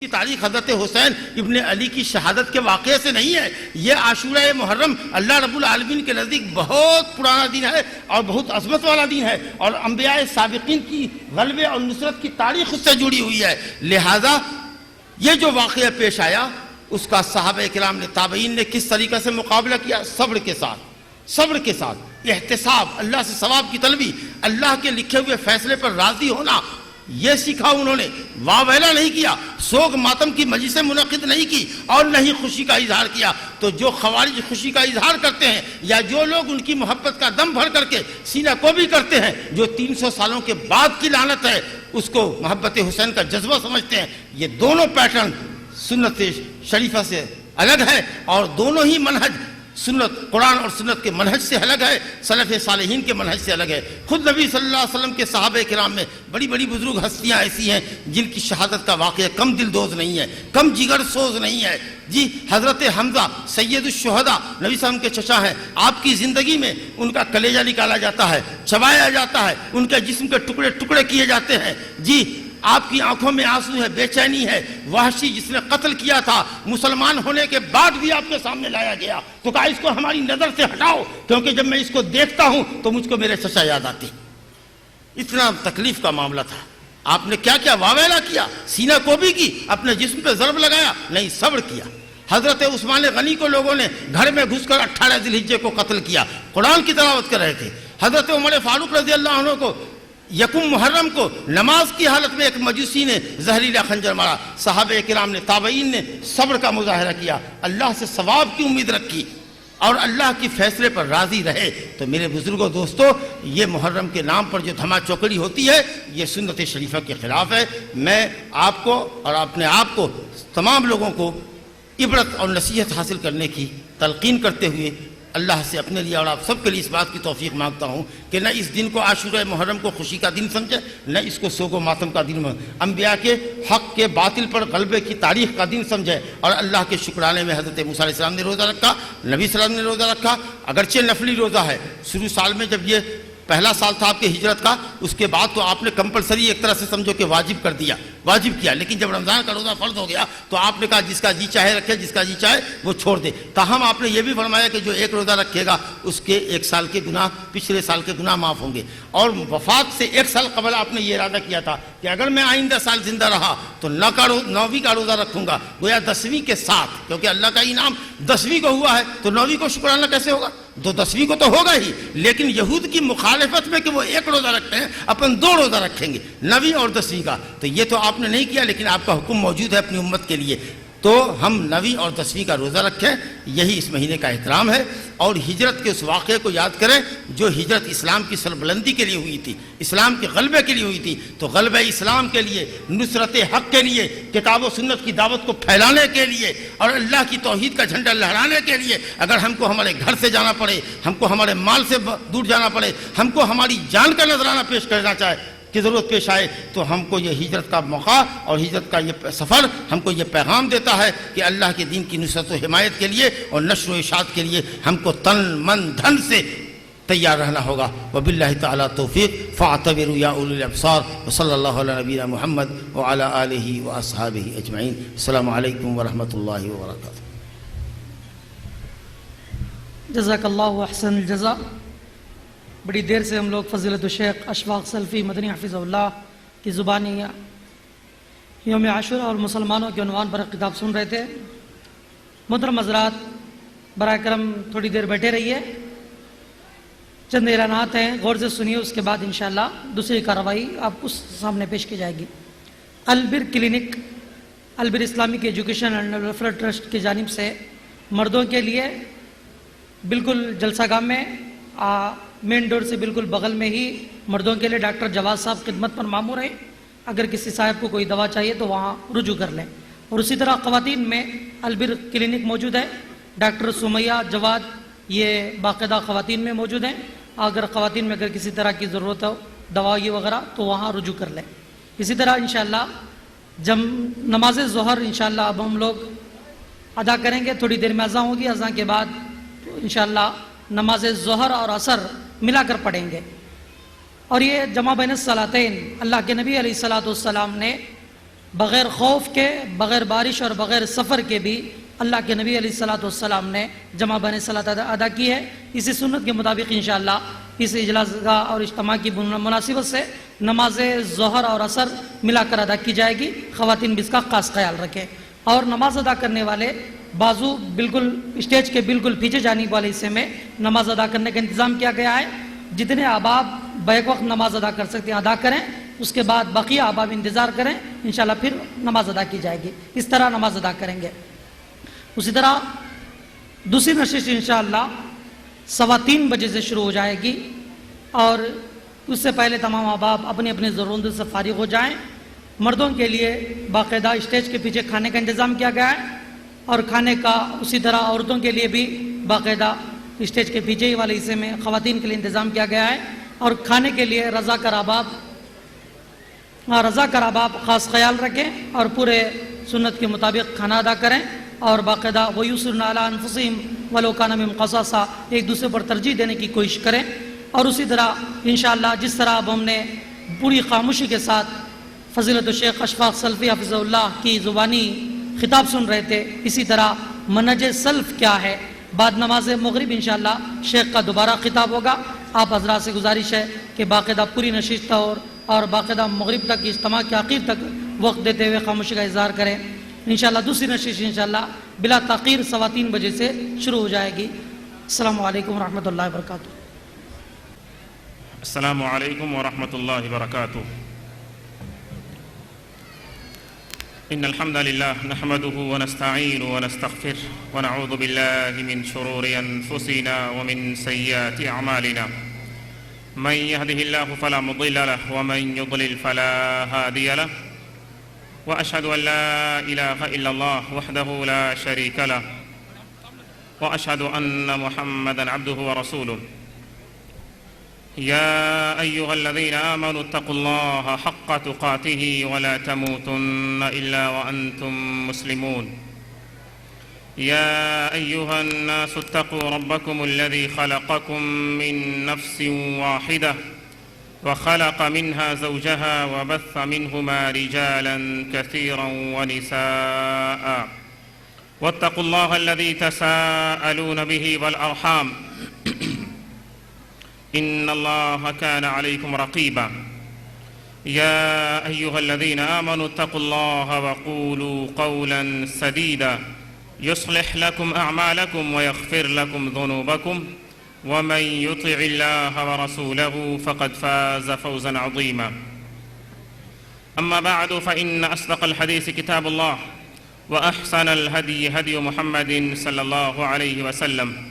کی تاریخ حضرت حسین ابن علی کی شہادت کے واقعے سے نہیں ہے. یہ عاشورہ محرم اللہ رب العالمین کے نزدیک بہت پرانا دن ہے اور بہت عظمت والا دن ہے، اور انبیاء سابقین کی غلبے اور نصرت کی تاریخ اس سے جڑی ہوئی ہے. لہذا یہ جو واقعہ پیش آیا اس کا صحابہ کرام نے، تابعین نے کس طریقے سے مقابلہ کیا؟ صبر کے ساتھ احتساب، اللہ سے ثواب کی طلبی، اللہ کے لکھے ہوئے فیصلے پر راضی ہونا، یہ سیکھا انہوں نے. واویلا نہیں کیا، سوگ ماتم کی مجلسیں منعقد نہیں کی اور نہ ہی خوشی کا اظہار کیا. تو جو خوارج خوشی کا اظہار کرتے ہیں یا جو لوگ ان کی محبت کا دم بھر کر کے سینہ کو بھی کرتے ہیں، جو 300 سالوں کے بعد کی لعنت ہے اس کو محبت حسین کا جذبہ سمجھتے ہیں، یہ دونوں پیٹرن سنت شریفہ سے الگ ہے اور دونوں ہی منہج سنت، قرآن اور سنت کے منہج سے الگ ہے، سلف صالحین کے منہج سے الگ ہے. خود نبی صلی اللہ علیہ وسلم کے صحابہ کرام میں بڑی بڑی بزرگ ہستیاں ایسی ہیں جن کی شہادت کا واقعہ کم دل دوز نہیں ہے، کم جگر سوز نہیں ہے. جی حضرت حمزہ سید الشہداء نبی صلی اللہ علیہ وسلم کے چچا ہیں، آپ کی زندگی میں ان کا کلیجہ نکالا جاتا ہے، چبایا جاتا ہے، ان کے جسم کے ٹکڑے ٹکڑے کیے جاتے ہیں. جی آپ کی آنکھوں میں آنسو ہے، بے چینی ہے. وحشی جس نے قتل کیا تھا مسلمان ہونے کے بعد بھی آپ کے سامنے لایا گیا، تو کہا اس کو ہماری نظر سے ہٹاؤ، کیونکہ جب میں اس کو دیکھتا ہوں تو مجھ کو میرے چچا یاد آتے. اتنا تکلیف کا معاملہ تھا. آپ نے کیا کیا؟ واویلا کیا، سینہ کوبی کی، اپنے جسم پہ ضرب لگایا؟ نہیں، صبر کیا. حضرت عثمان غنی کو لوگوں نے گھر میں گھس کر 18 ذی الحجہ کو قتل کیا، قرآن کی تلاوت کر رہے تھے. حضرت عمر فاروق رضی اللہ عنہ کو یکم محرم کو نماز کی حالت میں ایک مجوسی نے زہریلا خنجر مارا. صحابہ کرام نے، تابعین نے صبر کا مظاہرہ کیا، اللہ سے ثواب کی امید رکھی اور اللہ کی فیصلے پر راضی رہے. تو میرے بزرگوں، دوستو، یہ محرم کے نام پر جو دھما چوکڑی ہوتی ہے یہ سنت شریفہ کے خلاف ہے. میں آپ کو اور اپنے آپ کو، تمام لوگوں کو عبرت اور نصیحت حاصل کرنے کی تلقین کرتے ہوئے اللہ سے اپنے لیے اور آپ سب کے لیے اس بات کی توفیق مانگتا ہوں کہ نہ اس دن کو عاشورہ محرم کو خوشی کا دن سمجھے، نہ اس کو سوگ و ماتم کا دن، انبیاء کے حق کے باطل پر غلبے کی تاریخ کا دن سمجھے. اور اللہ کے شکرانے میں حضرت موسیٰ علیہ السلام نے روزہ رکھا، نبی صلی اللہ علیہ وسلم نے روزہ رکھا، اگرچہ نفلی روزہ ہے. شروع سال میں جب یہ پہلا سال تھا آپ کی ہجرت کا، اس کے بعد تو آپ نے کمپلسری ایک طرح سے سمجھو کہ واجب کر دیا، واجب کیا. لیکن جب رمضان کا روزہ فرض ہو گیا تو آپ نے کہا جس کا جی چاہے رکھے، جس کا جی چاہے وہ چھوڑ دے. تاہم آپ نے یہ بھی فرمایا کہ جو ایک روزہ رکھے گا اس کے 1 سال کے گناہ، پچھلے سال کے گناہ معاف ہوں گے. اور وفات سے 1 سال قبل آپ نے یہ ارادہ کیا تھا کہ اگر میں آئندہ سال زندہ رہا تو 9ویں کا روزہ رکھوں گا، گویا 10ویں کے ساتھ، کیونکہ اللہ کا انعام 10ویں کو ہوا ہے تو 9ویں کو شکرانہ کیسے ہوگا؟ تو 10ویں کو تو ہوگا ہی. لیکن یہود کی مخالفت میں کہ وہ 1 روزہ رکھتے ہیں، اپن 2 روزہ رکھیں گے، 9ویں اور 10ویں کا. تو یہ تو آپ نے نہیں کیا، لیکن آپ کا حکم موجود ہے اپنی امت کے لیے. تو ہم 9ویں اور 10ویں کا روزہ رکھیں، یہی اس مہینے کا احترام ہے. اور ہجرت کے اس واقعے کو یاد کریں جو ہجرت اسلام کی سربلندی کے لیے ہوئی تھی، اسلام کے غلبے کے لیے ہوئی تھی. تو غلبہ اسلام کے لیے، نصرت حق کے لیے، کتاب و سنت کی دعوت کو پھیلانے کے لیے اور اللہ کی توحید کا جھنڈا لہرانے کے لیے اگر ہم کو ہمارے گھر سے جانا پڑے، ہم کو ہمارے مال سے دور جانا پڑے، ہم کو ہماری جان کا نذرانہ پیش کرنا چاہے کی ضرورت پیش آئے، تو ہم کو یہ ہجرت کا موقع اور ہجرت کا یہ سفر ہم کو یہ پیغام دیتا ہے کہ اللہ کے دین کی نصرت و حمایت کے لیے اور نشر و اشاعت کے لیے ہم کو تن من دھن سے تیار رہنا ہوگا. وباللہ تعالی توفیق. فاعتبروا یا اولی الابصار. وصلی اللہ علی نبینا محمد وعلی آلہ واصحابہ اجمعین. السلام علیکم ورحمۃ اللہ وبرکاتہ. جزاک اللہ احسن الجزا. بڑی دیر سے ہم لوگ فضیلت الشیخ اشفاق سلفی مدنی حفظہ اللہ کی زبانی یوم عاشورہ اور مسلمانوں کے عنوان پر خطاب سن رہے تھے. محترم حضرات، براہ کرم تھوڑی دیر بیٹھے رہیے، چند اعلانات ہیں، غور سے سنیے، اس کے بعد انشاءاللہ دوسری کارروائی آپ کو سامنے پیش کی جائے گی. البر کلینک، البر Islamic education and welfare trust کی جانب سے مردوں کے لیے بالکل جلسہ گاہ میں مین ڈور سے بالکل بغل میں ہی مردوں کے لیے ڈاکٹر جواد صاحب خدمت پر مامور ہیں. اگر کسی صاحب کو کوئی دوا چاہیے تو وہاں رجوع کر لیں. اور اسی طرح خواتین میں البر کلینک موجود ہے، ڈاکٹر سمیہ جواد یہ باقاعدہ خواتین میں موجود ہیں. اگر خواتین میں اگر کسی طرح کی ضرورت ہو دوائی وغیرہ تو وہاں رجوع کر لیں. اسی طرح انشاءاللہ جب نماز ظہر انشاءاللہ اب ہم لوگ ادا کریں گے، تھوڑی دیر میں اذان ہوگی، اذان کے بعد انشاءاللہ نماز ظہر اور عصر ملا کر پڑھیں گے. اور یہ جمع بین الصلاتین اللہ کے نبی علیہ الصلوۃ والسلام نے بغیر خوف کے، بغیر بارش اور بغیر سفر کے بھی اللہ کے نبی علیہ الصلوۃ والسلام نے جمع بنے صلاۃ ادا کی ہے۔ اسی سنت کے مطابق انشاءاللہ اس اجلاس گاہ اور اجتماع کی مناسبت سے نماز ظہر اور عصر ملا کر ادا کی جائے گی۔ خواتین بھی اس کا خاص خیال رکھیں۔ اور نماز ادا کرنے والے بازو بالکل اسٹیج کے بالکل پیچھے جانب والے حصے میں نماز ادا کرنے کا انتظام کیا گیا ہے۔ جتنے احباب بیک وقت نماز ادا کر سکتے ہیں ادا کریں، اس کے بعد بقیہ احباب انتظار کریں، انشاءاللہ پھر نماز ادا کی جائے گی۔ اس طرح نماز ادا کریں گے۔ اسی طرح دوسری نشست انشاءاللہ 3:15 بجے سے شروع ہو جائے گی، اور اس سے پہلے تمام احباب اپنی اپنی ضرورتوں سے فارغ ہو جائیں۔ مردوں کے لیے باقاعدہ اسٹیج کے پیچھے کھانے کا انتظام کیا گیا ہے، اور کھانے کا اسی طرح عورتوں کے لیے بھی باقاعدہ اسٹیج کے پیچھے ہی والے حصے میں خواتین کے لیے انتظام کیا گیا ہے۔ اور کھانے کے لیے رضاکار احباب خاص خیال رکھیں اور پورے سنت کے مطابق کھانا ادا کریں، اور باقاعدہ وَيُسِرْنَ عَلَىٰ أَنفُسِهِمْ وَلَوْ كَانَ بِهِمْ خَصَاصَةٌ ایک دوسرے پر ترجیح دینے کی کوشش کریں۔ اور اسی طرح انشاءاللہ جس طرح اب ہم نے پوری خاموشی کے ساتھ فضیلت الشیخ اشفاق سلفی حفظہ اللہ کی زبانی خطاب سن رہے تھے، اسی طرح منہج سلف کیا ہے، بعد نماز مغرب انشاءاللہ شیخ کا دوبارہ خطاب ہوگا۔ آپ حضرات سے گزارش ہے کہ باقاعدہ پوری نشست اور باقاعدہ مغرب تک اجتماع کے آخر تک وقت دیتے ہوئے خاموشی کا اظہار کریں۔ انشاءاللہ دوسری نشست انشاءاللہ بلا تاخیر 3:15 بجے سے شروع ہو جائے گی۔ السلام علیکم ورحمۃ اللہ وبرکاتہ۔ السلام علیکم ورحمۃ اللہ وبرکاتہ۔ إن الحمد لله نحمده ونستعين ونستغفر ونعوذ بالله من شرور أنفسنا ومن سيئات أعمالنا من يهده الله فلا مضل له ومن يضلل فلا هادي له وأشهد أن لا إله إلا الله وحده لا شريك له وأشهد أن محمدا عبده ورسوله يا أيها الذين آمنوا اتقوا الله حق تقاته ولا تموتن إلا وأنتم مسلمون يا أيها الناس اتقوا ربكم الذي خلقكم من نفس واحدة وخلق منها زوجها وبث منهما رجالا كثيرا ونساء واتقوا الله الذي تساءلون به والأرحام إن الله كان عليكم رقيبا يا أيها الذين آمنوا اتقوا الله وقولوا قولا سديدا يصلح لكم أعمالكم ويغفر لكم ذنوبكم ومن يطع الله ورسوله فقد فاز فوزا عظيما أما بعد فإن أصدق الحديث كتاب الله وأحسن الهدي هدي محمد صلى الله عليه وسلم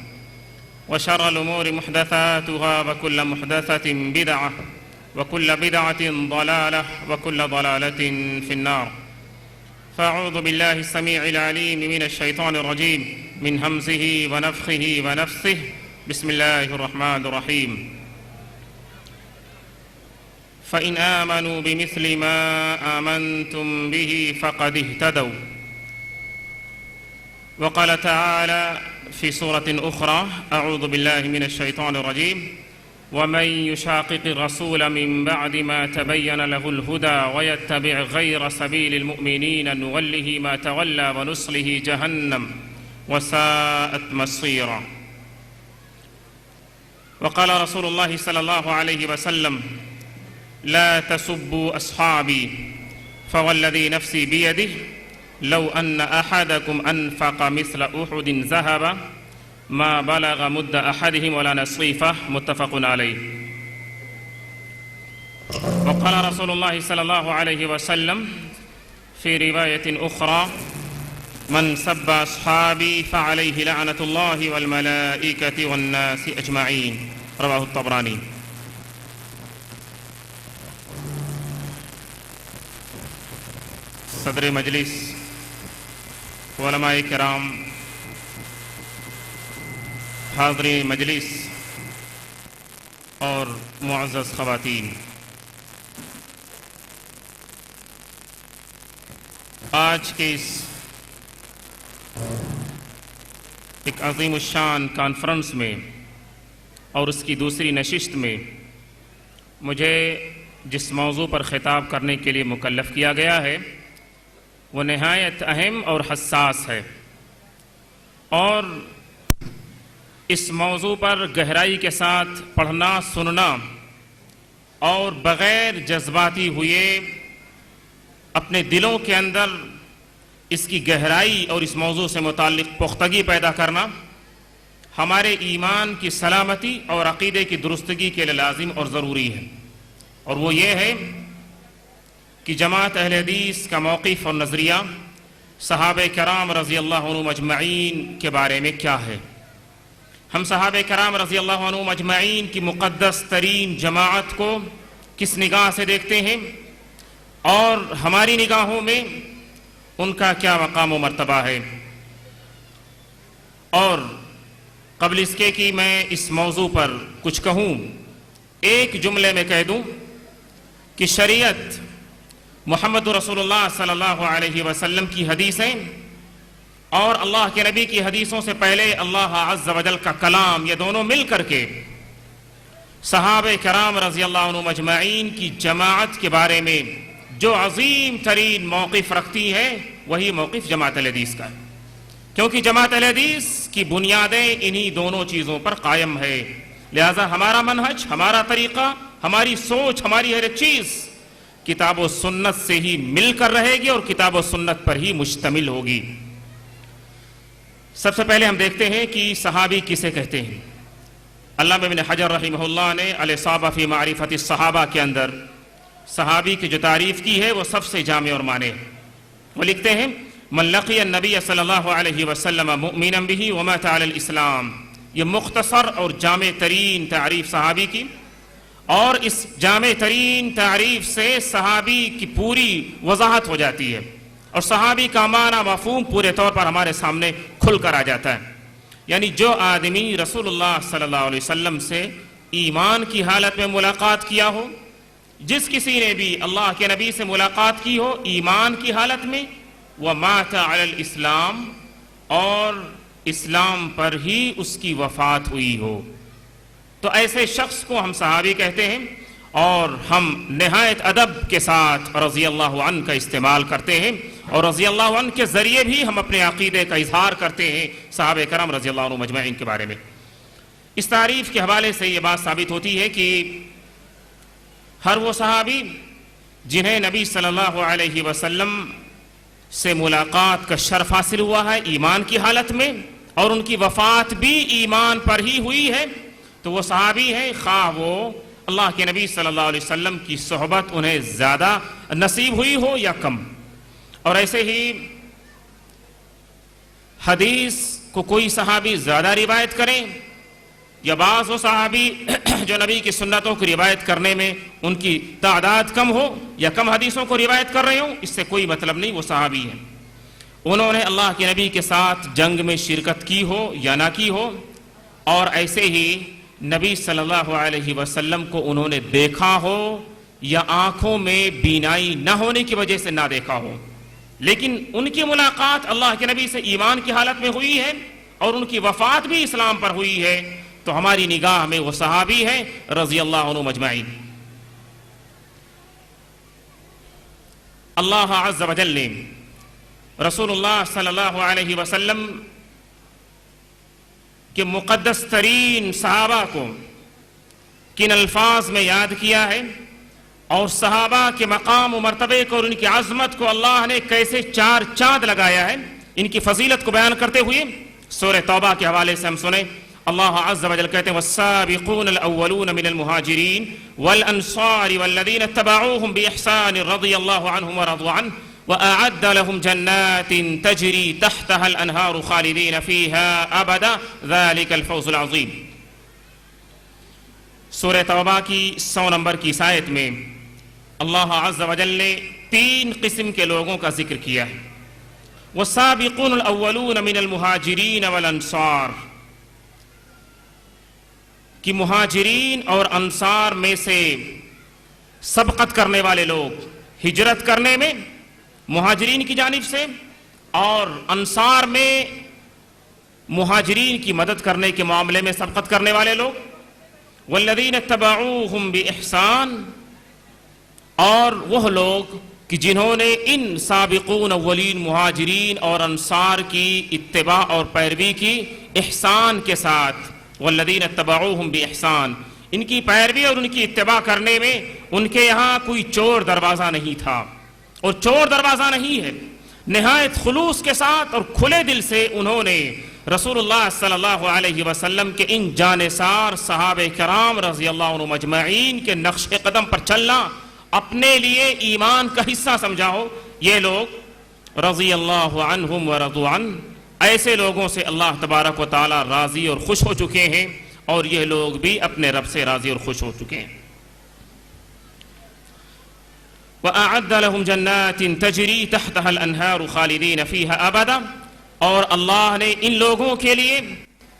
وشر الأمور محدثاتها وكل محدثة بدعة وكل بدعة ضلالة وكل ضلالة في النار فأعوذ بالله السميع العليم من الشيطان الرجيم من همزه ونفخه ونفثه بسم الله الرحمن الرحيم فإن آمنوا بمثل ما آمنتم به فقد اهتدوا وقال تعالى في سورة أخرى أعوذ بالله من الشيطان الرجيم ومن يشاقق الرسول من بعد ما تبين له الهدى ويتبع غير سبيل المؤمنين نوله ما تولى ونصله جهنم وساءت مصيرا وقال رسول الله صلى الله عليه وسلم لا تسبوا أصحابي فوالذي نفسي بيده لو أن أحدكم أنفق مثل أحد ذهبا ما بلغ مد أحدهم ولا نصيفه متفق عليه وقال رسول الله صلى الله عليه وسلم في رواية أخرى من سب أصحابي فعليه لعنة الله والملائكة والناس أجمعين رواه الطبراني۔ صدر مجلس، علماء کرام، حاضرین مجلس اور معزز خواتین، آج کے اس ایک عظیم الشان کانفرنس میں اور اس کی دوسری نشست میں مجھے جس موضوع پر خطاب کرنے کے لیے مکلف کیا گیا ہے وہ نہایت اہم اور حساس ہے، اور اس موضوع پر گہرائی کے ساتھ پڑھنا سننا اور بغیر جذباتی ہوئے اپنے دلوں کے اندر اس کی گہرائی اور اس موضوع سے متعلق پختگی پیدا کرنا ہمارے ایمان کی سلامتی اور عقیدے کی درستگی کے لیے لازم اور ضروری ہے، اور وہ یہ ہے کہ جماعت اہل حدیث کا موقف اور نظریہ صحابہ کرام رضی اللہ عنہم اجمعین کے بارے میں کیا ہے۔ ہم صحابہ کرام رضی اللہ عنہم اجمعین کی مقدس ترین جماعت کو کس نگاہ سے دیکھتے ہیں، اور ہماری نگاہوں میں ان کا کیا مقام و مرتبہ ہے۔ اور قبل اس کے کہ میں اس موضوع پر کچھ کہوں، ایک جملے میں کہہ دوں کہ شریعت، محمد رسول اللہ صلی اللہ علیہ وسلم کی حدیثیں اور اللہ کے نبی کی حدیثوں سے پہلے اللہ عز و جل کا کلام، یہ دونوں مل کر کے صحابہ کرام رضی اللہ عنہم اجمعین کی جماعت کے بارے میں جو عظیم ترین موقف رکھتی ہے، وہی موقف جماعت اہل حدیث کا ہے، کیونکہ جماعت اہل حدیث کی بنیادیں انہی دونوں چیزوں پر قائم ہے۔ لہذا ہمارا منہج، ہمارا طریقہ، ہماری سوچ، ہماری ہر چیز کتاب و سنت سے ہی مل کر رہے گی اور کتاب و سنت پر ہی مشتمل ہوگی۔ سب سے پہلے ہم دیکھتے ہیں کہ صحابی کسے کہتے ہیں۔ علامہ ابن حجر رحمہ اللہ نے الاصابہ فی معرفت الصحابہ کے اندر صحابی کی جو تعریف کی ہے وہ سب سے جامع اور مانے۔ وہ لکھتے ہیں من لقی النبی صلی اللہ علیہ وسلم مؤمنا به ومات علی الاسلام۔ یہ مختصر اور جامع ترین تعریف صحابی کی، اور اس جامع ترین تعریف سے صحابی کی پوری وضاحت ہو جاتی ہے، اور صحابی کا معنی مفہوم پورے طور پر ہمارے سامنے کھل کر آ جاتا ہے۔ یعنی جو آدمی رسول اللہ صلی اللہ علیہ وسلم سے ایمان کی حالت میں ملاقات کیا ہو، جس کسی نے بھی اللہ کے نبی سے ملاقات کی ہو ایمان کی حالت میں، وَمَاتَ عَلَى الْإِسْلَامِ، اور اسلام پر ہی اس کی وفات ہوئی ہو، تو ایسے شخص کو ہم صحابی کہتے ہیں، اور ہم نہایت ادب کے ساتھ رضی اللہ عنہ کا استعمال کرتے ہیں، اور رضی اللہ عنہ کے ذریعے بھی ہم اپنے عقیدے کا اظہار کرتے ہیں صحابہ کرام رضی اللہ عنہ مجمعین کے بارے میں۔ اس تعریف کے حوالے سے یہ بات ثابت ہوتی ہے کہ ہر وہ صحابی جنہیں نبی صلی اللہ علیہ وسلم سے ملاقات کا شرف حاصل ہوا ہے ایمان کی حالت میں، اور ان کی وفات بھی ایمان پر ہی ہوئی ہے، تو وہ صحابی ہیں، خواہ وہ اللہ کے نبی صلی اللہ علیہ وسلم کی صحبت انہیں زیادہ نصیب ہوئی ہو یا کم۔ اور ایسے ہی حدیث کو کوئی صحابی زیادہ روایت کریں یا بعض وہ صحابی جو نبی کی سنتوں کی روایت کرنے میں ان کی تعداد کم ہو یا کم حدیثوں کو روایت کر رہے ہوں، اس سے کوئی مطلب نہیں، وہ صحابی ہیں۔ انہوں نے اللہ کے نبی کے ساتھ جنگ میں شرکت کی ہو یا نہ کی ہو، اور ایسے ہی نبی صلی اللہ علیہ وسلم کو انہوں نے دیکھا ہو یا آنکھوں میں بینائی نہ ہونے کی وجہ سے نہ دیکھا ہو، لیکن ان کی ملاقات اللہ کے نبی سے ایمان کی حالت میں ہوئی ہے اور ان کی وفات بھی اسلام پر ہوئی ہے، تو ہماری نگاہ میں وہ صحابی ہیں رضی اللہ عنہ مجمعین۔ اللہ عز و جل نے رسول اللہ صلی اللہ علیہ وسلم کہ مقدس ترین صحابہ کو کن الفاظ میں یاد کیا ہے، اور صحابہ کے مقام و مرتبے کو اور ان کی عظمت کو اللہ نے کیسے چار چاند لگایا ہے، ان کی فضیلت کو بیان کرتے ہوئے سورہ توبہ کے حوالے سے ہم سنیں۔ اللہ عز و جل کہتے ہیں والسابقون الاولون من المہاجرین والانصار والذین اتبعوهم باحسان رضی اللہ عنہم ورضوا عنہ وأعد لهم جنات تجري تحتها الأنهار خالدين فيها أبدا ذلك الفوز العظيم۔ سورہ توبہ کی 100 نمبر کی آیت میں اللہ عز و جل نے 3 قسم کے لوگوں کا ذکر کیا ہے۔ والسابقون الاولون من المہاجرین والانصار، کہ مہاجرین اور انصار میں سے سبقت کرنے والے لوگ، ہجرت کرنے میں مہاجرین کی جانب سے، اور انصار میں مہاجرین کی مدد کرنے کے معاملے میں سبقت کرنے والے لوگ، والذین اتبعوہم بإحسان، اور وہ لوگ کہ جنہوں نے ان سابقون اولین مہاجرین اور انصار کی اتباع اور پیروی کی احسان کے ساتھ، والذین اتبعوہم باحسان، ان کی پیروی اور ان کی اتباع کرنے میں ان کے یہاں کوئی چور دروازہ نہیں تھا، اور چور دروازہ نہیں ہے، نہایت خلوص کے ساتھ اور کھلے دل سے انہوں نے رسول اللہ صلی اللہ علیہ وسلم کے ان جانثار صحابہ کرام رضی اللہ عنہم اجمعین کے نقش قدم پر چلنا اپنے لیے ایمان کا حصہ سمجھا ہو۔ یہ لوگ رضی اللہ عنہم ورضوا عنہ، ایسے لوگوں سے اللہ تبارک و تعالی راضی اور خوش ہو چکے ہیں، اور یہ لوگ بھی اپنے رب سے راضی اور خوش ہو چکے ہیں۔ وَأَعَدَّ لَهُمْ جَنَّاتٍ تَجْرِي تَحْتَهَا الْأَنْهَارُ خَالِدِينَ فِيهَا أَبَدًا، اور اللہ نے ان لوگوں کے لیے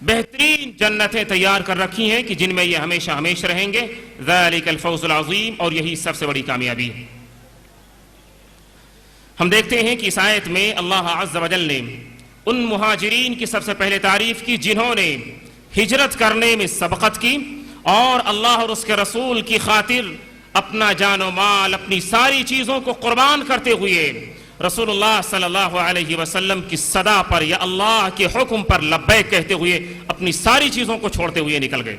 بہترین جنتیں تیار کر رکھی ہیں کہ جن میں یہ ہمیشہ ہمیشہ رہیں گے۔ ذَلِكَ الْفَوْزُ الْعَظِيمُ، اور یہی سب سے بڑی کامیابی ہے۔ ہم دیکھتے ہیں کہ اس آیت میں اللہ عز و جل نے ان مہاجرین کی سب سے پہلے تعریف کی جنہوں نے ہجرت کرنے میں سبقت کی اور اللہ اور اس کے رسول کی خاطر اپنا جان و مال، اپنی ساری چیزوں کو قربان کرتے ہوئے رسول اللہ صلی اللہ علیہ وسلم کی صدا پر یا اللہ کے حکم پر لبیک کہتے ہوئے اپنی ساری چیزوں کو چھوڑتے ہوئے نکل گئے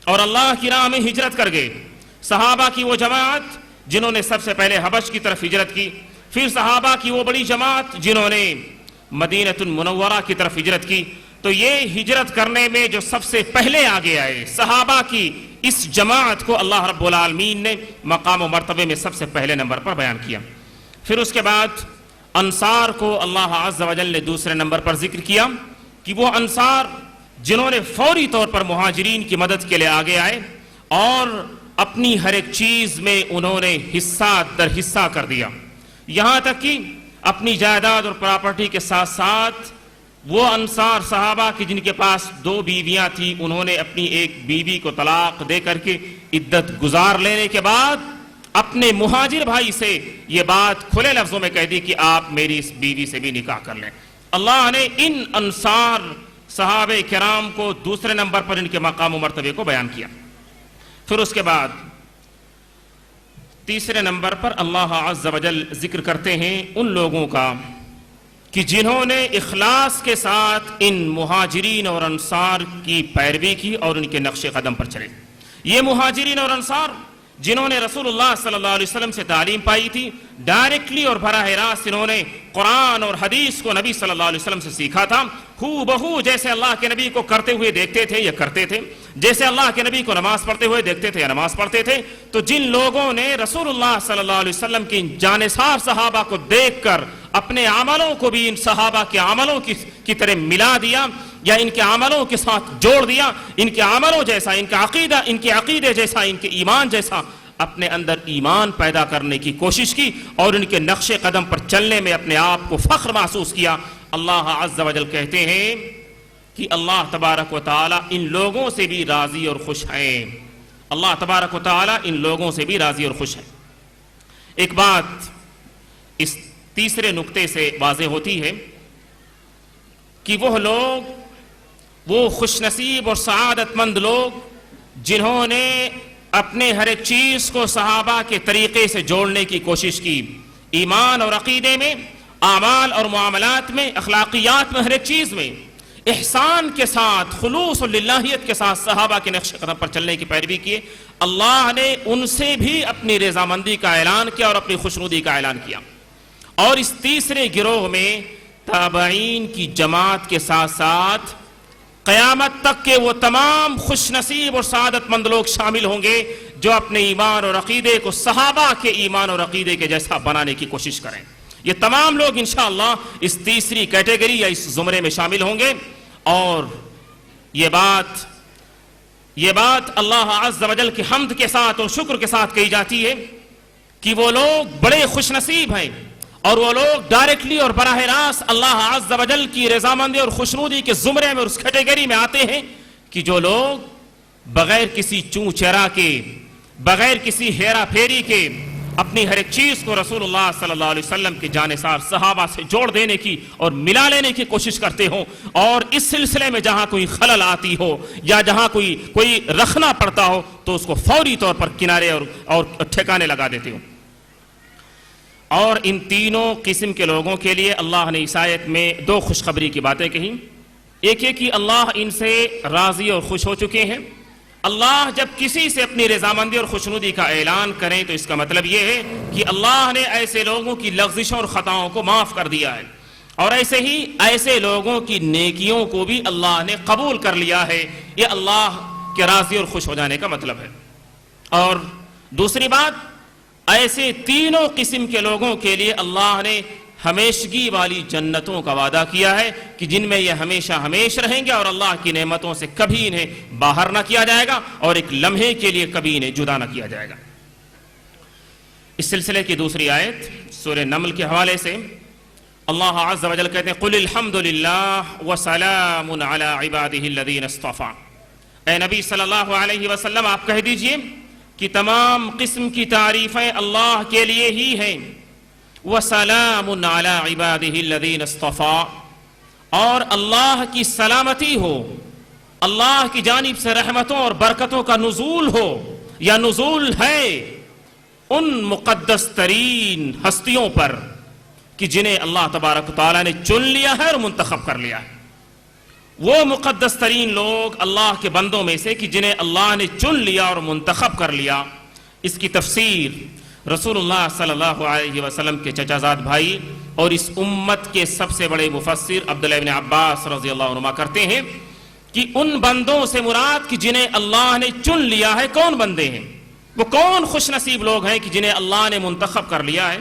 اور اللہ کی راہ میں ہجرت کر گئے۔ صحابہ کی وہ جماعت جنہوں نے سب سے پہلے حبش کی طرف ہجرت کی، پھر صحابہ کی وہ بڑی جماعت جنہوں نے مدینہ المنورہ کی طرف ہجرت کی۔ تو یہ ہجرت کرنے میں جو سب سے پہلے آگے آئے صحابہ کی اس جماعت کو اللہ رب العالمین نے مقام و مرتبے میں سب سے پہلے نمبر پر بیان کیا۔ پھر اس کے بعد انصار کو اللہ عز و جل نے دوسرے نمبر پر ذکر کیا کہ وہ انصار جنہوں نے فوری طور پر مہاجرین کی مدد کے لیے آگے آئے اور اپنی ہر ایک چیز میں انہوں نے حصہ در حصہ کر دیا، یہاں تک کہ اپنی جائیداد اور پراپرٹی کے ساتھ ساتھ وہ انصار صحابہ کی جن کے پاس 2 بیویاں تھیں، انہوں نے اپنی ایک بیوی کو طلاق دے کر کے عدت گزار لینے کے بعد اپنے مہاجر بھائی سے یہ بات کھلے لفظوں میں کہہ دی کہ آپ میری اس بیوی سے بھی نکاح کر لیں۔ اللہ نے ان انصار صحابہ کرام کو دوسرے نمبر پر ان کے مقام و مرتبے کو بیان کیا۔ پھر اس کے بعد تیسرے نمبر پر اللہ عز و جل ذکر کرتے ہیں ان لوگوں کا کہ جنہوں نے اخلاص کے ساتھ ان مہاجرین اور انصار کی پیروی کی اور ان کے نقش قدم پر چلے۔ یہ مہاجرین اور انصار جنہوں نے رسول اللہ صلی اللہ علیہ وسلم سے تعلیم پائی تھی، ڈائریکٹلی اور براہ راست انہوں نے قرآن اور حدیث کو نبی صلی اللہ علیہ وسلم سے سیکھا تھا، ہو بہو جیسے اللہ کے نبی کو کرتے ہوئے دیکھتے تھے یا کرتے تھے، جیسے اللہ کے نبی کو نماز پڑھتے ہوئے دیکھتے تھے یا نماز پڑھتے تھے۔ تو جن لوگوں نے رسول اللہ صلی اللہ علیہ وسلم کی جانثار صحابہ کو دیکھ کر اپنے عملوں کو بھی ان صحابہ کے عملوں کی طرح ملا دیا یا ان کے عملوں کے ساتھ جوڑ دیا، ان کے عملوں جیسا، ان کے عقیدے جیسا، ان کے ایمان جیسا اپنے اندر ایمان پیدا کرنے کی کوشش کی اور ان کے نقش قدم پر چلنے میں اپنے آپ کو فخر محسوس کیا، اللہ عز و جل کہتے ہیں کہ اللہ تبارک و تعالی ان لوگوں سے بھی راضی اور خوش ہیں۔ اللہ تبارک و تعالی ان لوگوں سے بھی راضی اور خوش ہیں۔ ایک بات اس تیسرے نقطے سے واضح ہوتی ہے کہ وہ لوگ، وہ خوش نصیب اور سعادت مند لوگ جنہوں نے اپنے ہر ایک چیز کو صحابہ کے طریقے سے جوڑنے کی کوشش کی، ایمان اور عقیدے میں، اعمال اور معاملات میں، اخلاقیات میں، ہر ایک چیز میں احسان کے ساتھ، خلوص اور للہیت کے ساتھ صحابہ کے نقش قدم پر چلنے کی پیروی کیے، اللہ نے ان سے بھی اپنی رضامندی کا اعلان کیا اور اپنی خوشنودی کا اعلان کیا۔ اور اس تیسرے گروہ میں تابعین کی جماعت کے ساتھ ساتھ قیامت تک کے وہ تمام خوش نصیب اور سعادت مند لوگ شامل ہوں گے جو اپنے ایمان اور عقیدے کو صحابہ کے ایمان اور عقیدے کے جیسا بنانے کی کوشش کریں۔ یہ تمام لوگ انشاءاللہ اس تیسری کیٹیگری یا اس زمرے میں شامل ہوں گے۔ اور یہ بات اللہ عز و جل کی حمد کے ساتھ اور شکر کے ساتھ کہی جاتی ہے کہ وہ لوگ بڑے خوش نصیب ہیں اور وہ لوگ ڈائریکٹلی اور براہ راست اللہ عز و جل کی رضامندی اور خوشنودی کے زمرے میں اور اس کیٹیگری میں آتے ہیں کہ جو لوگ بغیر کسی چوں چرا کے، بغیر کسی ہیرا پھیری کے اپنی ہر ایک چیز کو رسول اللہ صلی اللہ علیہ وسلم کے جانثار صحابہ سے جوڑ دینے کی اور ملا لینے کی کوشش کرتے ہوں، اور اس سلسلے میں جہاں کوئی خلل آتی ہو یا جہاں کوئی رکھنا پڑتا ہو تو اس کو فوری طور پر کنارے اور ٹھکانے لگا دیتے ہوں۔ اور ان تینوں قسم کے لوگوں کے لیے اللہ نے اس آیت میں دو خوشخبری کی باتیں کہیں. ایک یہ کہ اللہ ان سے راضی اور خوش ہو چکے ہیں. اللہ جب کسی سے اپنی رضامندی اور خوشنودی کا اعلان کریں تو اس کا مطلب یہ ہے کہ اللہ نے ایسے لوگوں کی لغزشوں اور خطاؤں کو معاف کر دیا ہے، اور ایسے ہی ایسے لوگوں کی نیکیوں کو بھی اللہ نے قبول کر لیا ہے. یہ اللہ کے راضی اور خوش ہو جانے کا مطلب ہے. اور دوسری بات، ایسے تینوں قسم کے لوگوں کے لیے اللہ نے ہمیشگی والی جنتوں کا وعدہ کیا ہے کہ جن میں یہ ہمیشہ ہمیش رہیں گے اور اللہ کی نعمتوں سے کبھی انہیں باہر نہ کیا جائے گا اور ایک لمحے کے لیے کبھی انہیں جدا نہ کیا جائے گا. اس سلسلے کی دوسری آیت سورہ نمل کے حوالے سے اللہ عز و جل کہتے ہیں قل الحمد للہ وسلام علی عبادہ الذین اصطفیٰ. اے نبی صلی اللہ علیہ وسلم آپ کہہ دیجئے کہ تمام قسم کی تعریفیں اللہ کے لیے ہی ہیں. وسلام علی عبادہ الذین اصطفیٰ، اور اللہ کی سلامتی ہو، اللہ کی جانب سے رحمتوں اور برکتوں کا نزول ہو یا نزول ہے ان مقدس ترین ہستیوں پر کہ جنہیں اللہ تبارک و تعالیٰ نے چن لیا ہے اور منتخب کر لیا ہے. وہ مقدس ترین لوگ اللہ کے بندوں میں سے کہ جنہیں اللہ نے چن لیا اور منتخب کر لیا. اس کی تفسیر رسول اللہ صلی اللہ علیہ وسلم کے چچا زاد بھائی اور اس امت کے سب سے بڑے مفسر عبداللہ ابن عباس رضی اللہ عنہما کرتے ہیں کہ ان بندوں سے مراد کہ جنہیں اللہ نے چن لیا ہے کون بندے ہیں، وہ کون خوش نصیب لوگ ہیں کہ جنہیں اللہ نے منتخب کر لیا ہے.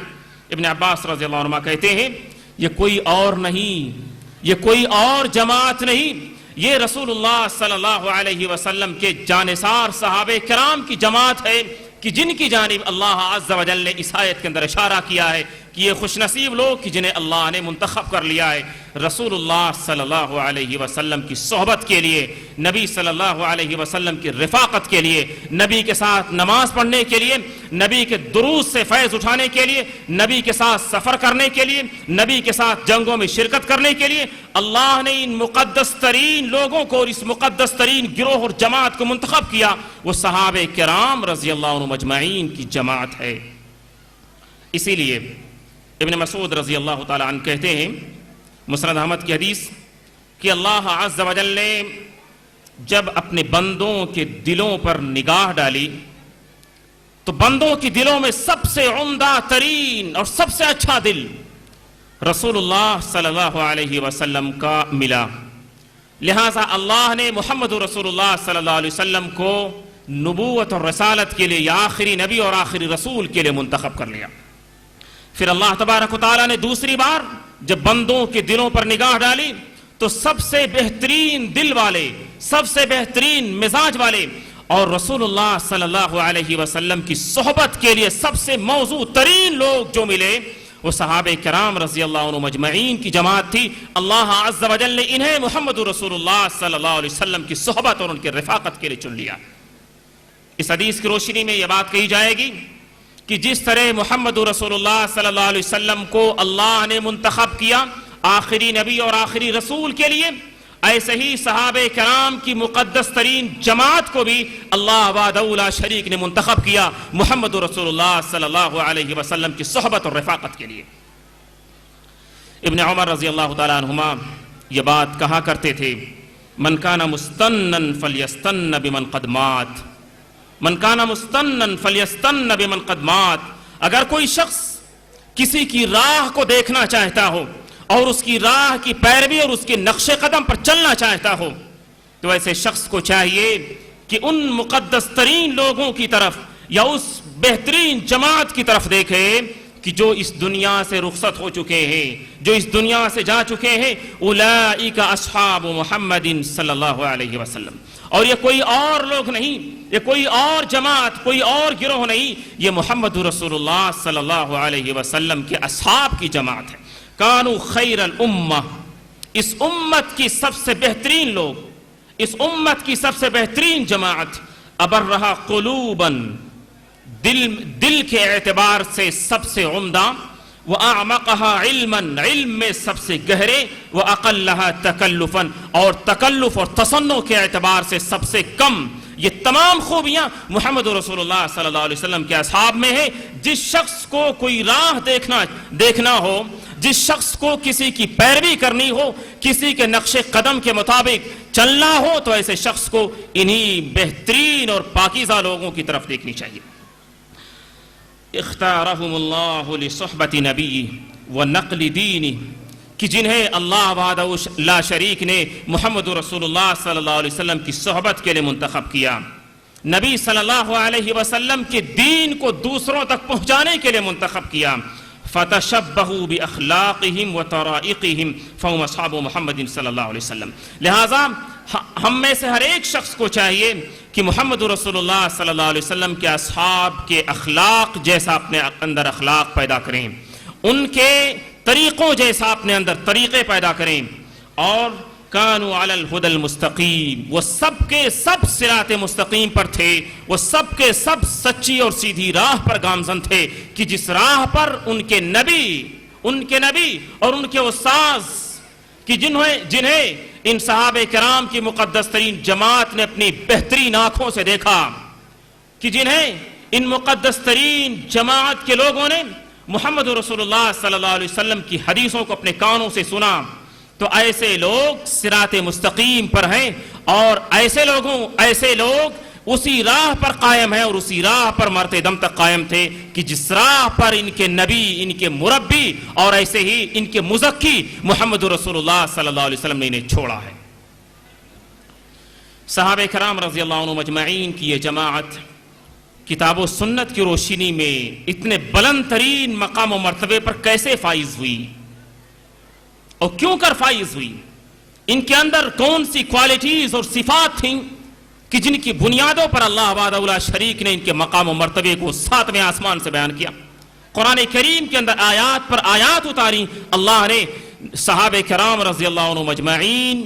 ابن عباس رضی اللہ عنہما کہتے ہیں یہ کوئی اور نہیں، یہ کوئی اور جماعت نہیں، یہ رسول اللہ صلی اللہ علیہ وسلم کے جانثار صحابہ کرام کی جماعت ہے کہ جن کی جانب اللہ عز و جل نے اس آیت کے اندر اشارہ کیا ہے کہ یہ خوش نصیب لوگ کہ جنہیں اللہ نے منتخب کر لیا ہے رسول اللہ صلی اللہ علیہ وسلم کی صحبت کے لیے، نبی صلی اللہ علیہ وسلم کی رفاقت کے لیے، نبی کے ساتھ نماز پڑھنے کے لیے، نبی کے دروس سے فیض اٹھانے کے لیے، نبی کے ساتھ سفر کرنے کے لیے، نبی کے ساتھ جنگوں میں شرکت کرنے کے لیے اللہ نے ان مقدس ترین لوگوں کو اور اس مقدس ترین گروہ اور جماعت کو منتخب کیا. وہ صحابہ کرام رضی اللہ عنہم اجمعین کی جماعت ہے. اسی لیے ابن مسعود رضی اللہ تعالی عنہ کہتے ہیں مسند احمد کی حدیث کہ اللہ عز و جل نے جب اپنے بندوں کے دلوں پر نگاہ ڈالی تو بندوں کے دلوں میں سب سے عمدہ ترین اور سب سے اچھا دل رسول اللہ صلی اللہ علیہ وسلم کا ملا. لہٰذا اللہ نے محمد رسول اللہ صلی اللہ علیہ وسلم کو نبوت اور رسالت کے لیے یا آخری نبی اور آخری رسول کے لیے منتخب کر لیا. پھر اللہ تبارک و تعالیٰ نے دوسری بار جب بندوں کے دلوں پر نگاہ ڈالی تو سب سے بہترین دل والے، سب سے بہترین مزاج والے اور رسول اللہ صلی اللہ علیہ وسلم کی صحبت کے لیے سب سے موزوں ترین لوگ جو ملے وہ صحابہ کرام رضی اللہ عنہم اجمعین کی جماعت تھی. اللہ عز و جل نے انہیں محمد رسول اللہ صلی اللہ علیہ وسلم کی صحبت اور ان کی رفاقت کے لیے چن لیا. اس حدیث کی روشنی میں یہ بات کہی جائے گی کہ جس طرح محمد رسول اللہ صلی اللہ علیہ وسلم کو اللہ نے منتخب کیا آخری نبی اور آخری رسول کے لیے، ایسے ہی صحابہ کرام کی مقدس ترین جماعت کو بھی اللہ وحدہ لا شریک نے منتخب کیا محمد رسول اللہ صلی اللہ علیہ وسلم کی صحبت اور رفاقت کے لیے. ابن عمر رضی اللہ تعالیٰ عنہما یہ بات کہا کرتے تھے من کان مستنن فلیستن بمن قد مات، من کان مستنن فلیستن بمن قد مات. اگر کوئی شخص کسی کی راہ کو دیکھنا چاہتا ہو اور اس کی راہ کی پیروی اور اس کے نقش قدم پر چلنا چاہتا ہو تو ایسے شخص کو چاہیے کہ ان مقدس ترین لوگوں کی طرف یا اس بہترین جماعت کی طرف دیکھے کہ جو اس دنیا سے رخصت ہو چکے ہیں، جو اس دنیا سے جا چکے ہیں. اولئک اصحاب محمد صلی اللہ علیہ وسلم. اور یہ کوئی اور لوگ نہیں، یہ کوئی اور جماعت، کوئی اور گروہ نہیں، یہ محمد رسول اللہ صلی اللہ علیہ وسلم کے اصحاب کی جماعت ہے. کانوا خیر الامہ، اس امت کی سب سے بہترین لوگ، اس امت کی سب سے بہترین جماعت. ابرہا قلوبا، دل کے اعتبار سے سب سے عمدہ. وَأَعْمَقَهَا عِلْمًا، علم میں سب سے گہرے. وَأَقَلَّهَا تَكَلُّفًا، اور تکلف اور تصنع کے اعتبار سے سب سے کم. یہ تمام خوبیاں محمد رسول اللہ صلی اللہ علیہ وسلم کے اصحاب میں ہیں جس شخص کو کوئی راہ دیکھنا ہو، جس شخص کو کسی کی پیروی کرنی ہو، کسی کے نقش قدم کے مطابق چلنا ہو، تو ایسے شخص کو انہی بہترین اور پاکیزہ لوگوں کی طرف دیکھنی چاہیے۔ اختارہم اللہ لصحبت نبی و نقل دینی، کہ جنہیں اللہ وحدہ لا شریک نے محمد رسول اللہ صلی اللہ علیہ وسلم کی صحبت کے لیے منتخب کیا، نبی صلی اللہ علیہ وسلم کے دین کو دوسروں تک پہنچانے کے لیے منتخب کیا۔ فَتَشَبَّهُوا بِأَخْلَاقِهِمْ وَتَرَائِقِهِمْ فَهُمْ أَصْحَابُ محمد صلی اللہ علیہ وسلم۔ لہٰذا ہم میں سے ہر ایک شخص کو چاہیے کہ محمد رسول اللہ صلی اللہ علیہ وسلم کے اصحاب کے اخلاق جیسا اپنے اندر اخلاق پیدا کریں، ان کے طریقوں جیسا اپنے اندر طریقے پیدا کریں۔ اور کانوا علی الہدی المستقیم، وہ سب کے سب صراط مستقیم پر تھے، وہ سب کے سب سچی اور سیدھی راہ پر گامزن تھے، کہ جس راہ پر ان کے نبی اور ان کے استاذ، کہ جنہیں ان صحابہ کرام کی مقدس ترین جماعت نے اپنی بہترین آنکھوں سے دیکھا، کہ جنہیں ان مقدس ترین جماعت کے لوگوں نے محمد رسول اللہ صلی اللہ علیہ وسلم کی حدیثوں کو اپنے کانوں سے سنا، تو ایسے لوگ صراط مستقیم پر ہیں، اور ایسے لوگ اسی راہ پر قائم ہیں اور اسی راہ پر مرتے دم تک قائم تھے، کہ جس راہ پر ان کے نبی، ان کے مربی اور ایسے ہی ان کے مزکی محمد رسول اللہ صلی اللہ علیہ وسلم نے انہیں چھوڑا ہے۔ صحابہ کرام رضی اللہ عنہم اجمعین کی یہ جماعت کتاب و سنت کی روشنی میں اتنے بلند ترین مقام و مرتبے پر کیسے فائز ہوئی اور کیوں کر فائز ہوئی؟ ان کے اندر کون سی کوالٹیز اور صفات تھیں کہ جن کی بنیادوں پر اللہ وحدہ لا شریک نے ان کے مقام و مرتبے کو 7ویں آسمان سے بیان کیا؟ قرآن کریم کے اندر آیات پر آیات اتاری، اللہ نے صحابہ کرام رضی اللہ عنہم اجمعین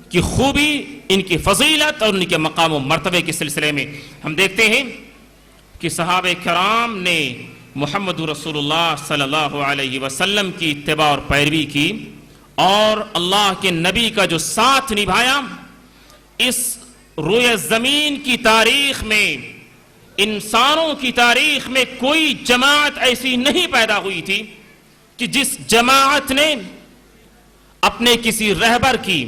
کی خوبی، ان کی فضیلت اور ان کے مقام و مرتبے کے سلسلے میں ہم دیکھتے ہیں کہ صحابہ کرام نے محمد رسول اللہ صلی اللہ علیہ وسلم کی اتباع اور پیروی کی، اور اللہ کے نبی کا جو ساتھ نبھایا، اس روئے زمین کی تاریخ میں، انسانوں کی تاریخ میں کوئی جماعت ایسی نہیں پیدا ہوئی تھی کہ جس جماعت نے اپنے کسی رہبر کی،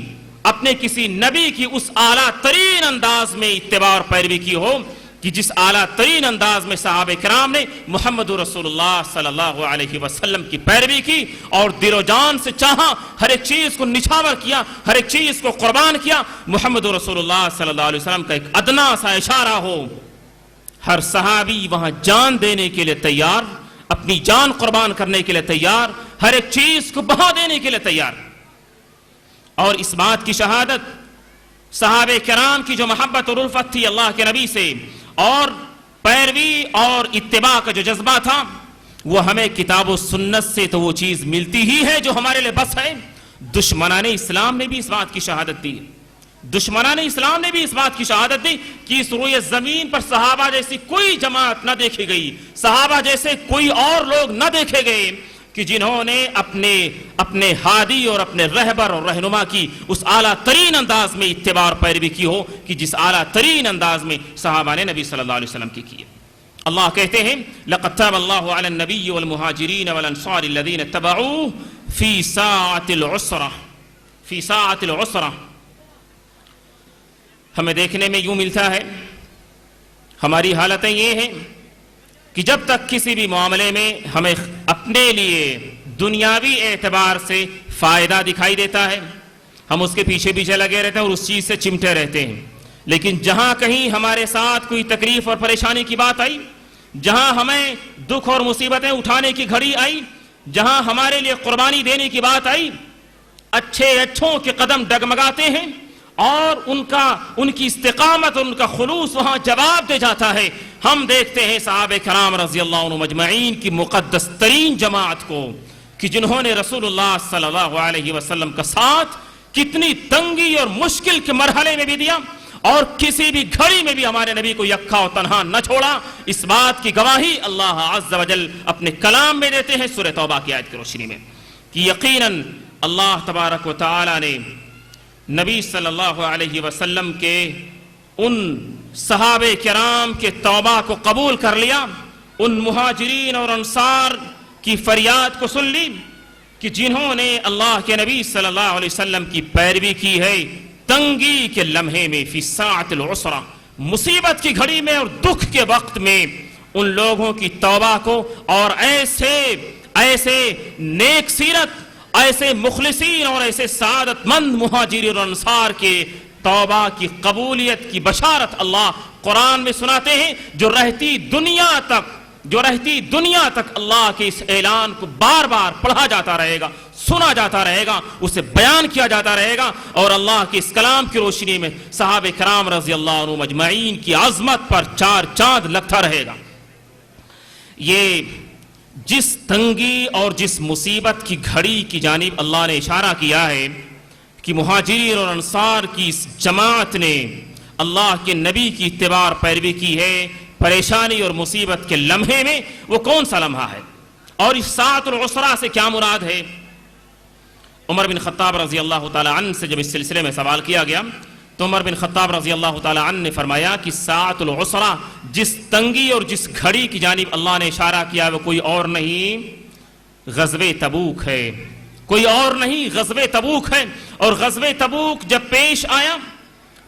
اپنے کسی نبی کی اس اعلیٰ ترین انداز میں اتباع اور پیروی کی ہو، کہ جس اعلیٰ ترین انداز میں صحابہ کرام نے محمد رسول اللہ صلی اللہ علیہ وسلم کی پیروی کی اور دل و جان سے چاہا، ہر ایک چیز کو نچھاور کیا، ہر ایک چیز کو قربان کیا۔ محمد رسول اللہ صلی اللہ علیہ وسلم کا ایک ادنا سا اشارہ ہو، ہر صحابی وہاں جان دینے کے لیے تیار، اپنی جان قربان کرنے کے لیے تیار، ہر ایک چیز کو بہا دینے کے لیے تیار۔ اور اس بات کی شہادت صحابہ کرام کی جو محبت اور الفت تھی اللہ کے نبی سے، اور پیروی اور اتباع کا جو جذبہ تھا، وہ ہمیں کتاب و سنت سے تو وہ چیز ملتی ہی ہے جو ہمارے لیے بس ہے۔ دشمنان اسلام نے بھی اس بات کی شہادت دی، دشمنان اسلام نے بھی اس بات کی شہادت دی کہ اس روئے زمین پر صحابہ جیسی کوئی جماعت نہ دیکھی گئی، صحابہ جیسے کوئی اور لوگ نہ دیکھے گئے کہ جنہوں نے اپنے ہادی اور اپنے رہبر اور رہنما کی اس اعلیٰ ترین انداز میں اتباع اور پیروی کی ہو، کہ جس اعلیٰ ترین انداز میں صحابہ نے نبی صلی اللہ علیہ وسلم کی۔ اللہ کہتے ہیں لَقَدْ تَابَ اللَّهُ عَلَى النَّبِيِّ وَالْمُهَاجِرِينَ وَالْأَنصَارِ الَّذِينَ اتَّبَعُوهُ فِي سَاعَةِ الْعُسْرَةِ۔ ہمیں دیکھنے میں یوں ملتا ہے، ہماری حالتیں یہ ہیں کہ جب تک کسی بھی معاملے میں ہمیں اپنے لیے دنیاوی اعتبار سے فائدہ دکھائی دیتا ہے، ہم اس کے پیچھے پیچھے لگے رہتے ہیں اور اس چیز سے چمٹے رہتے ہیں، لیکن جہاں کہیں ہمارے ساتھ کوئی تکلیف اور پریشانی کی بات آئی، جہاں ہمیں دکھ اور مصیبتیں اٹھانے کی گھڑی آئی، جہاں ہمارے لیے قربانی دینے کی بات آئی، اچھوں کے قدم ڈگمگاتے ہیں، اور ان کی استقامت اور ان کا خلوص وہاں جواب دے جاتا ہے۔ ہم دیکھتے ہیں صحابہ کرام رضی اللہ عنہم اجمعین کی مقدس ترین جماعت کو، کہ جنہوں نے رسول اللہ صلی اللہ علیہ وسلم کا ساتھ کتنی تنگی اور مشکل کے مرحلے میں بھی دیا، اور کسی بھی گھڑی میں بھی ہمارے نبی کو یکا و تنہا نہ چھوڑا۔ اس بات کی گواہی اللہ عز و جل اپنے کلام میں دیتے ہیں سورہ توبہ کی آیت کی روشنی میں، کہ یقیناً اللہ تبارک و تعالی نے نبی صلی اللہ علیہ وسلم کے ان صحابہ کرام کے توبہ کو قبول کر لیا، ان مہاجرین اور انصار کی فریاد کو سن لی کہ جنہوں نے اللہ کے نبی صلی اللہ علیہ وسلم کی پیروی کی ہے تنگی کے لمحے میں، فی ساعت العسرہ، مصیبت کی گھڑی میں اور دکھ کے وقت میں، ان لوگوں کی توبہ کو اور ایسے نیک سیرت، ایسے مخلصین اور ایسے سعادت مند مہاجرین اور انصار کے توبہ کی قبولیت کی بشارت اللہ قرآن میں سناتے ہیں، جو رہتی دنیا تک اللہ کے اس اعلان کو بار بار پڑھا جاتا رہے گا، سنا جاتا رہے گا، اسے بیان کیا جاتا رہے گا، اور اللہ کے اس کلام کی روشنی میں صحابہ کرام رضی اللہ عنہم اجمعین کی عظمت پر چار چاند لگتا رہے گا۔ یہ جس تنگی اور جس مصیبت کی گھڑی کی جانب اللہ نے اشارہ کیا ہے کہ مہاجرین اور انصار کی اس جماعت نے اللہ کے نبی کی اتباع پیروی کی ہے پریشانی اور مصیبت کے لمحے میں، وہ کون سا لمحہ ہے اور اس ساعت العسرہ سے کیا مراد ہے؟ عمر بن خطاب رضی اللہ تعالی عنہ سے جب اس سلسلے میں سوال کیا گیا تو عمر بن خطاب رضی اللہ تعالی عنہ نے فرمایا کہ ساعت العسرہ، جس تنگی اور جس گھڑی کی جانب اللہ نے اشارہ کیا وہ کوئی اور نہیں، غزوہ تبوک ہے، کوئی اور نہیں، غزوہ تبوک ہے۔ اور غزوہ تبوک جب پیش آیا،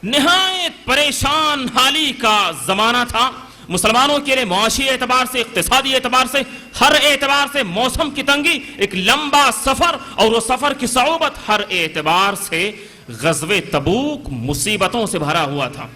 نہایت پریشان حالی کا زمانہ تھا مسلمانوں کے لیے، معاشی اعتبار سے، اقتصادی اعتبار سے، ہر اعتبار سے، موسم کی تنگی، ایک لمبا سفر اور وہ سفر کی صعوبت، ہر اعتبار سے غزوہ تبوک مصیبتوں سے بھرا ہوا تھا،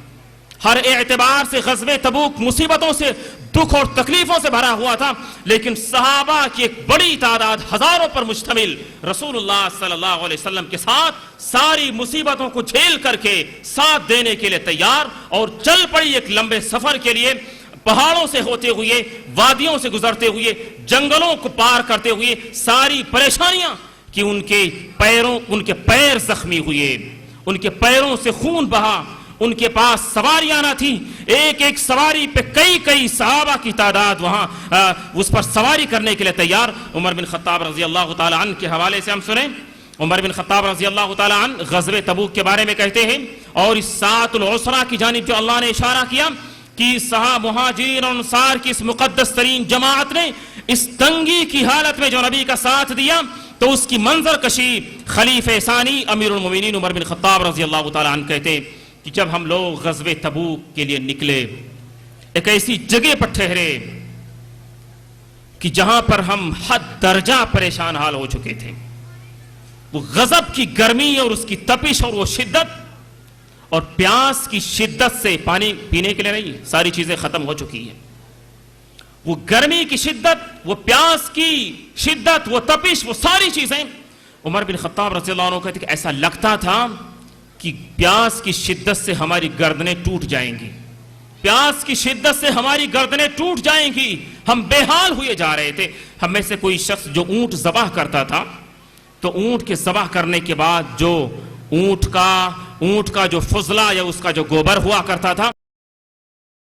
ہر اعتبار سے غزوہ تبوک مصیبتوں سے، دکھ اور تکلیفوں سے بھرا ہوا تھا، لیکن صحابہ کی ایک بڑی تعداد، ہزاروں پر مشتمل، رسول اللہ صلی اللہ علیہ وسلم کے ساتھ ساری مصیبتوں کو جھیل کر کے ساتھ دینے کے لیے تیار، اور چل پڑی ایک لمبے سفر کے لیے، پہاڑوں سے ہوتے ہوئے، وادیوں سے گزرتے ہوئے، جنگلوں کو پار کرتے ہوئے، ساری پریشانیاں کہ ان کے پیر زخمی ہوئے، ان کے پیروں سے خون بہا، ان کے پاس سواریاں نہ تھیں، ایک ایک سواری پہ کئی صحابہ کی تعداد وہاں اس پر سواری کرنے کے لیے تیار۔ عمر بن خطاب رضی اللہ تعالی عنہ کے حوالے سے ہم سنیں، عمر بن خطاب رضی اللہ تعالی عنہ غزوہ تبوک کے بارے میں کہتے ہیں، اور اس ساعت العسرہ کی جانب جو اللہ نے اشارہ کیا کہ مہاجرین اور انصار کی اس مقدس ترین جماعت نے اس تنگی کی حالت میں جو نبی کا ساتھ دیا، تو اس کی منظر کشی خلیفہ ثانی امیر المومنین عمر بن خطاب رضی اللہ تعالی عنہ کہتے ہیں کہ جب ہم لوگ غزوہ تبوک کے لیے نکلے، ایک ایسی جگہ پر ٹھہرے کہ جہاں پر ہم حد درجہ پریشان حال ہو چکے تھے، وہ غضب کی گرمی اور اس کی تپش اور وہ شدت اور پیاس کی شدت سے، پانی پینے کے لیے نہیں، ساری چیزیں ختم ہو چکی ہیں، وہ گرمی کی شدت، وہ پیاس کی شدت، وہ تپش، وہ ساری چیزیں، عمر بن خطاب رضی اللہ عنہ کہتے کہ ایسا لگتا تھا کہ پیاس کی شدت سے ہماری گردنیں ٹوٹ جائیں گی، پیاس کی شدت سے ہماری گردنیں ٹوٹ جائیں گی، ہم بے حال ہوئے جا رہے تھے۔ ہم میں سے کوئی شخص جو اونٹ ذبح کرتا تھا تو اونٹ کے ذبح کرنے کے بعد جو اونٹ کا جو فضلہ یا اس کا جو گوبر ہوا کرتا تھا